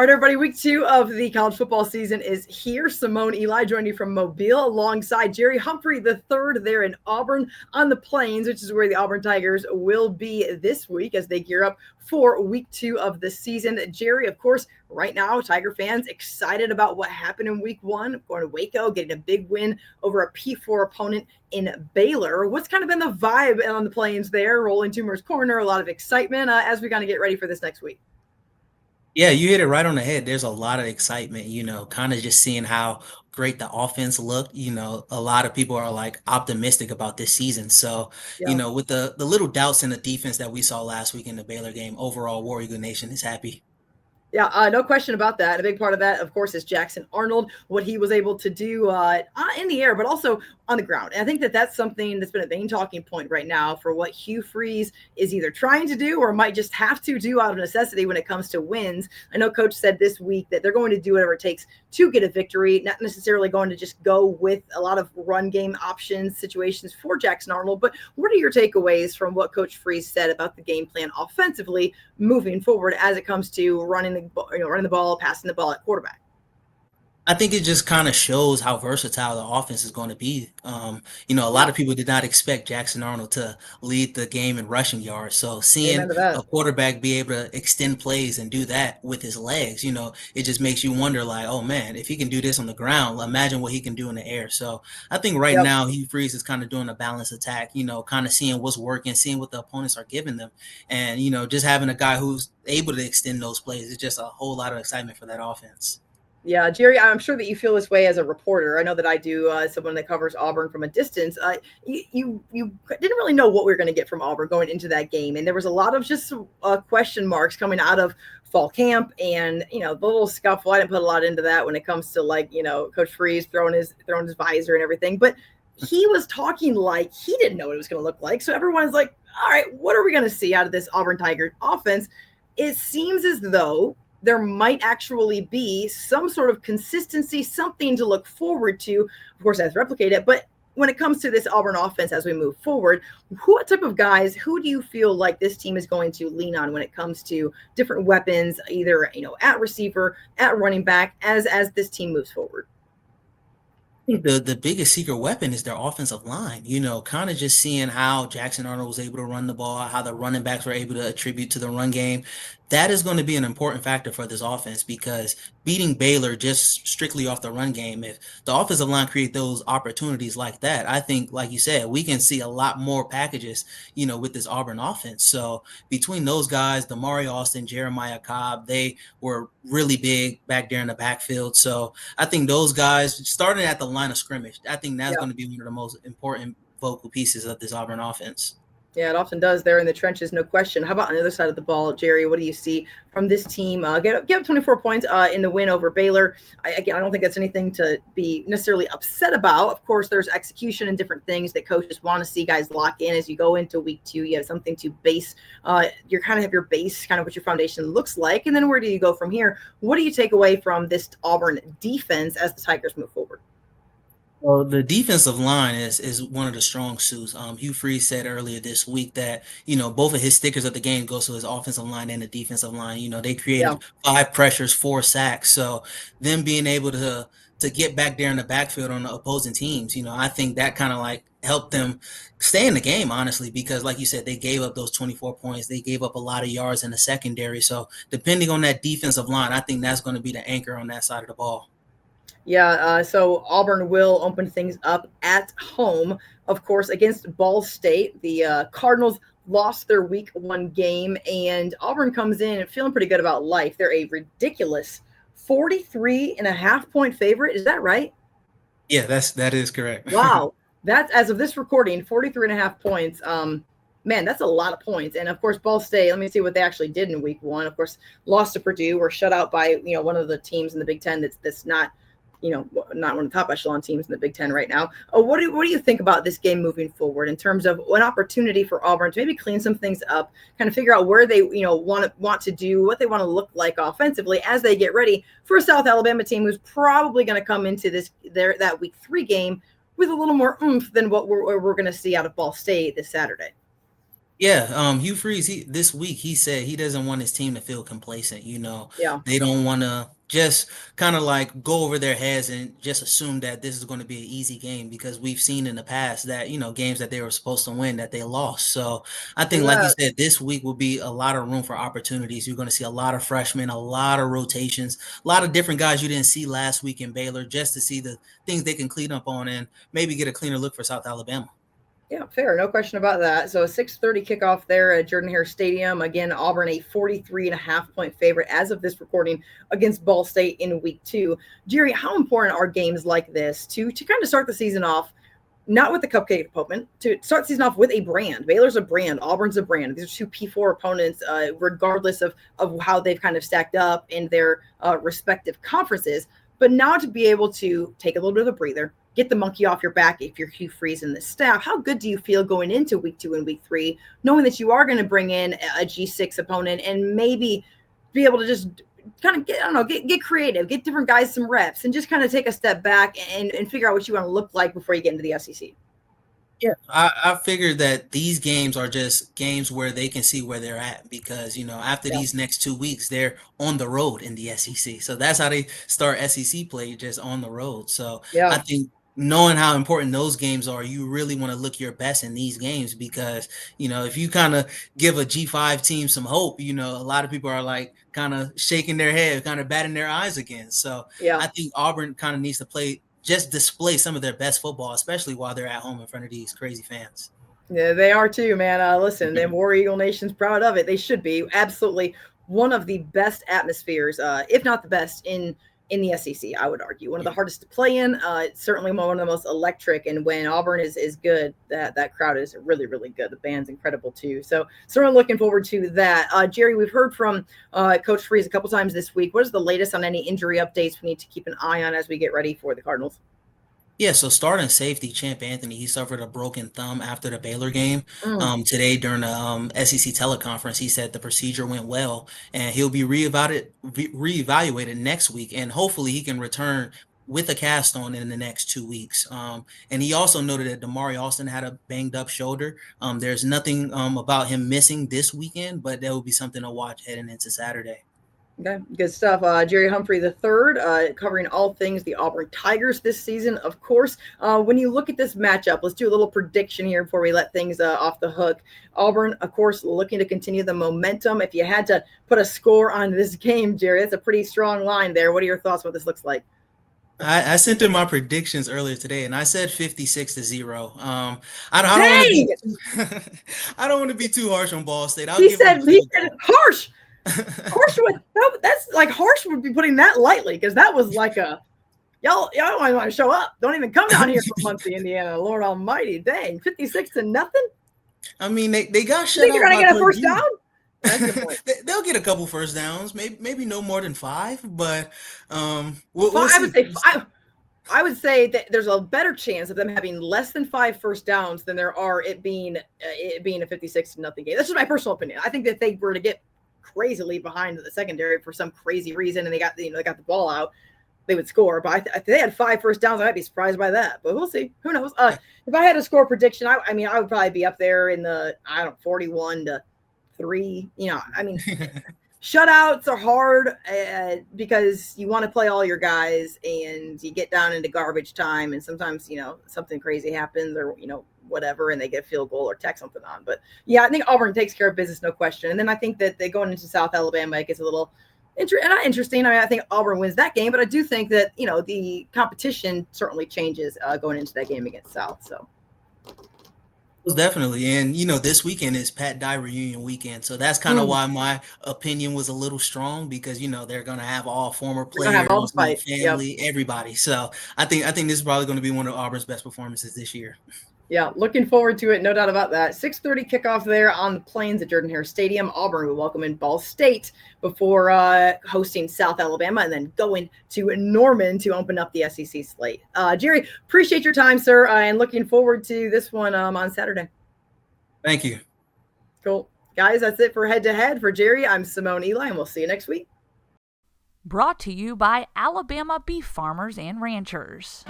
All right, everybody, week 2 of the college football season is here. Simone Eli joining you from Mobile alongside Jerry Humphrey III there in Auburn on the Plains, which is where the Auburn Tigers will be this week as they gear up for week 2 of the season. Jerry, of course, right now, Tiger fans excited about what happened in week 1, going to Waco, getting a big win over a P4 opponent in Baylor. What's kind of been the vibe on the Plains there? Rolling Tumors Corner, a lot of excitement as we kind of get ready for this next week. Yeah, you hit it right on the head. There's a lot of excitement, kind of just seeing how great the offense looked. A lot of people are like optimistic about this season. So, Yeah. with the little doubts in the defense that we saw last week in the Baylor game, overall, War Eagle Nation is happy. Yeah, no question about that. A big part of that, of course, is Jackson Arnold, what he was able to do in the air, but also on the ground. And I think that that's something that's been a main talking point right now for what Hugh Freeze is either trying to do or might just have to do out of necessity when it comes to wins. I know Coach said this week that they're going to do whatever it takes to get a victory, not necessarily going to just go with a lot of run game options, situations for Jackson Arnold. But what are your takeaways from what Coach Freeze said about the game plan offensively moving forward as it comes to running the ball, passing the ball at quarterback? I think it just kind of shows how versatile the offense is going to be. A lot Yeah, of people did not expect Jackson Arnold to lead the game in rushing yards. So amen seeing to that. a quarterback be able to extend plays and do that with his legs, it just makes you wonder, like, oh man, if he can do this on the ground, imagine what he can do in the air. So I think right Yep. now Hugh Freeze is kind of doing a balanced attack, kind of seeing what's working, seeing what the opponents are giving them, and just having a guy who's able to extend those plays is just a whole lot of excitement for that offense. Yeah, Jerry, I'm sure that you feel this way as a reporter. I know that I do. Someone that covers Auburn from a distance. You didn't really know what we were going to get from Auburn going into that game, and there was a lot of just question marks coming out of fall camp, and the little scuffle. I didn't put a lot into that when it comes to Coach Freeze throwing his visor and everything, but he was talking like he didn't know what it was going to look like. So everyone's like, all right, what are we going to see out of this Auburn Tigers offense? It seems as though there might actually be some sort of consistency, something to look forward to. Of course, as replicate it. But when it comes to this Auburn offense as we move forward, what type of guys, who do you feel like this team is going to lean on when it comes to different weapons, either at receiver, at running back, as this team moves forward? Think the biggest secret weapon is their offensive line. Kind of just seeing how Jackson Arnold was able to run the ball, how the running backs were able to attribute to the run game. That is going to be an important factor for this offense because beating Baylor just strictly off the run game, if the offensive line create those opportunities like that, I think, like you said, we can see a lot more packages, with this Auburn offense. So between those guys, Damari Austin, Jeremiah Cobb, they were really big back there in the backfield. So I think those guys starting at the line of scrimmage, I think that's Yeah. going to be one of the most important vocal pieces of this Auburn offense. Yeah, it often does there in the trenches, no question. How about on the other side of the ball, Jerry? What do you see from this team? Get up 24 points in the win over Baylor. Again, I don't think that's anything to be necessarily upset about. Of course, there's execution and different things that coaches want to see guys lock in as you go into week 2. You have something to base. You kind of have your base, kind of what your foundation looks like, and then where do you go from here? What do you take away from this Auburn defense as the Tigers move forward? Well, the defensive line is one of the strong suits. Hugh Freeze said earlier this week that both of his stickers of the game goes to his offensive line and the defensive line. They Yeah. created 5 pressures, 4 sacks. So them being able to get back there in the backfield on the opposing teams, I think that kind of like helped them stay in the game, honestly, because like you said, they gave up those 24 points. They gave up a lot of yards in the secondary. So depending on that defensive line, I think that's going to be the anchor on that side of the ball. Yeah, so Auburn will open things up at home, of course, against Ball State. The Cardinals lost their week 1 game, and Auburn comes in feeling pretty good about life. They're a ridiculous 43.5 point favorite. Is that right? Yeah, that is correct. Wow. That's, as of this recording, 43.5 points. Man, that's a lot of points. And of course, Ball State, let me see what they actually did in week 1. Of course, lost to Purdue, were shut out by, one of the teams in the Big Ten that's not not one of the top echelon teams in the Big Ten right now. What do you think about this game moving forward in terms of an opportunity for Auburn to maybe clean some things up, kind of figure out where they want to do, what they want to look like offensively as they get ready for a South Alabama team who's probably going to come into that week 3 game with a little more oomph than what we're going to see out of Ball State this Saturday? Yeah, Hugh Freeze, this week he said he doesn't want his team to feel complacent. Yeah. They don't want to just kind of like go over their heads and just assume that this is going to be an easy game because we've seen in the past that games that they were supposed to win that they lost. So I think, True like you that. said, this week will be a lot of room for opportunities. You're going to see a lot of freshmen, a lot of rotations, a lot of different guys you didn't see last week in Baylor, just to see the things they can clean up on and maybe get a cleaner look for South Alabama. Yeah, fair. No question about that. So a 6:30 kickoff there at Jordan-Hare Stadium. Again, Auburn a 43.5-point favorite as of this recording against Ball State in week 2. Jerry, how important are games like this to kind of start the season off, not with the cupcake opponent, to start the season off with a brand? Baylor's a brand. Auburn's a brand. These are two P4 opponents, regardless of how they've kind of stacked up in their respective conferences. But now to be able to take a little bit of a breather, get the monkey off your back if you're Hugh Freeze and the staff, how good do you feel going into week 2 and week 3, knowing that you are going to bring in a G6 opponent and maybe be able to just kind of get, I don't know, get creative, get different guys some reps, and just kind of take a step back and figure out what you want to look like before you get into the SEC? Yeah, I figured that these games are just games where they can see where they're at because, after Yeah. these next 2 weeks, they're on the road in the SEC. So that's how they start SEC play, just on the road. So I Yeah. think knowing how important those games are, you really want to look your best in these games because, if you kind of give a G5 team some hope, a lot of people are like kind of shaking their head, kind of batting their eyes again. So Yeah. I think Auburn kind of needs to just display some of their best football, especially while they're at home in front of these crazy fans. Yeah, they are too, man. Listen, and War Eagle Nation's proud of it. They should be. Absolutely one of the best atmospheres, if not the best, in the SEC. I would argue one of the Yeah. hardest to play in. Certainly one of the most electric. And when Auburn is good, that crowd is really really good. The band's incredible too. So certainly looking forward to that. Jerry, we've heard from Coach Freeze a couple times this week. What is the latest on any injury updates we need to keep an eye on as we get ready for the Cardinals? Yeah, so starting safety Champ Anthony, he suffered a broken thumb after the Baylor game. Mm, Today during the SEC teleconference, he said the procedure went well and he'll be reevaluated next week, and hopefully he can return with a cast on in the next 2 weeks. And he also noted that Damari Austin had a banged up shoulder. There's nothing about him missing this weekend, but that will be something to watch heading into Saturday. Okay, good stuff. Jerry Humphrey III, covering all things the Auburn Tigers this season, of course. When you look at this matchup, let's do a little prediction here before we let things off the hook. Auburn, of course, looking to continue the momentum. If you had to put a score on this game, Jerry, that's a pretty strong line there. What are your thoughts? What this looks like? I sent in my predictions earlier today, and I said 56-0. I don't want to Dang! be too, I don't want to be too harsh on Ball State. I'll He give them said a he field said goal. harsh. Harsh would that's like harsh would be putting that lightly because that was like a y'all don't want to show up. Don't even come down here from Muncie, Indiana. Lord Almighty, dang, 56 to nothing. I mean, they got You shut think they're out gonna by get a first down? Purdue. That's a good point. They'll get a couple first downs, maybe no more than 5, but we'll I would see. say I would say that there's a better chance of them having less than 5 first downs than there are it being a 56 to nothing game. That's just my personal opinion. I think that they were to get crazily behind the secondary for some crazy reason and they got the ball out, they would score. But if they had 5 first downs, I might be surprised by that. But we'll see. Who knows? If I had a score prediction, I mean, I would probably be up there in the 41-3. I mean, shutouts are hard because you want to play all your guys and you get down into garbage time and sometimes something crazy happens or whatever and they get a field goal or tack something on. But yeah, I think Auburn takes care of business, no question. And then I think that they going into South Alabama, it gets a little not interesting. I mean, I think Auburn wins that game, but I do think that the competition certainly changes going into that game against South. So Most definitely. And this weekend is Pat Dye reunion weekend. So that's kind of mm, why my opinion was a little strong because they're gonna have all former we're gonna have all the players, fight. Yep. family, everybody. So I think this is probably gonna be one of Auburn's best performances this year. Yeah, looking forward to it, no doubt about that. 6:30 kickoff there on the Plains at Jordan-Hare Stadium. Auburn will welcome in Ball State before hosting South Alabama and then going to Norman to open up the SEC slate. Jerry, appreciate your time, sir, and looking forward to this one on Saturday. Thank you. Cool. Guys, that's it for Head to Head. For Jerry, I'm Simone Eli, and we'll see you next week. Brought to you by Alabama Beef Farmers and Ranchers.